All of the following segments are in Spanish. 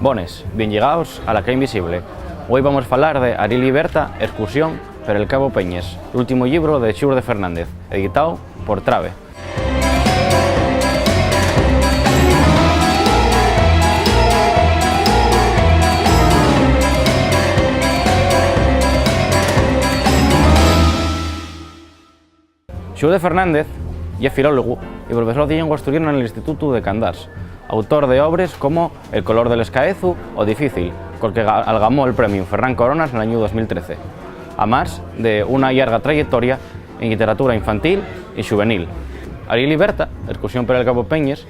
Bones, bien llegados a la que invisible. Hoy vamos a falar de Ariel y Berta, Excursión per el Cabo Peñes, el último libro de Xur de Fernández, editado por Trave. Xur de Fernández es filólogo y profesor de lengua asturiana en el Instituto de Candás, autor de obras como El color del escaezu o Difícil, con que algamó el premio Ferran Coronas en el año 2013, además de una larga trayectoria en literatura infantil y juvenil. Ariel y Berta, Excursión per el Cabo Peñes,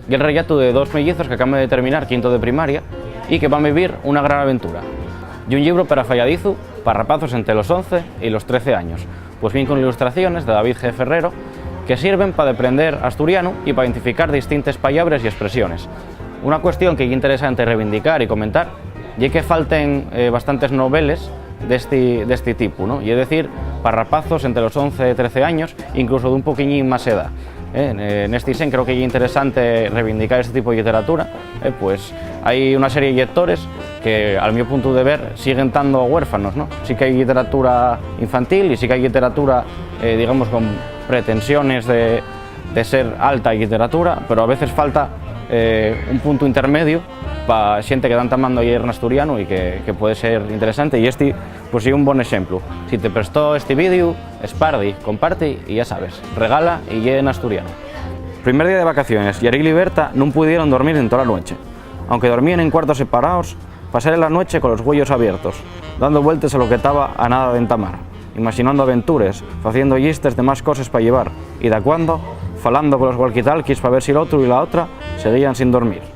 y el relato de dos mellizos que acaban de terminar quinto de primaria y que van a vivir una gran aventura. Y un libro para falladizo para rapazos entre los 11 y los 13 años, pues bien con ilustraciones de David G. Ferrero que sirven para aprender asturiano y para identificar distintas palabras y expresiones. Una cuestión que es interesante reivindicar y comentar y es que falten bastantes novelas de este tipo, ¿no? Y es decir, para rapazos entre los 11 y 13 años, incluso de un poquillín más edad. En este sen creo que es interesante reivindicar este tipo de literatura, pues hay una serie de lectores que, al mi punto de ver, siguen estando huérfanos, ¿no? Sí que hay literatura infantil y sí que hay literatura, digamos, con pretensiones de ser alta literatura, pero a veces falta un punto intermedio para gente que dan tamando ayer en asturiano y que puede ser interesante, y este pues es un buen ejemplo. Si te prestó este vídeo, espardi, comparte y ya sabes, regala y lee en asturiano. Primer día de vacaciones y Ariel y Berta no pudieron dormir en toda la noche. Aunque dormían en cuartos separados, pasaron la noche con los huellos abiertos, dando vueltas a lo que estaba a nada de entamar, imaginando aventuras, haciendo listas de más cosas para llevar y de cuando, falando con los walkie-talkies para ver si el otro y la otra seguían sin dormir.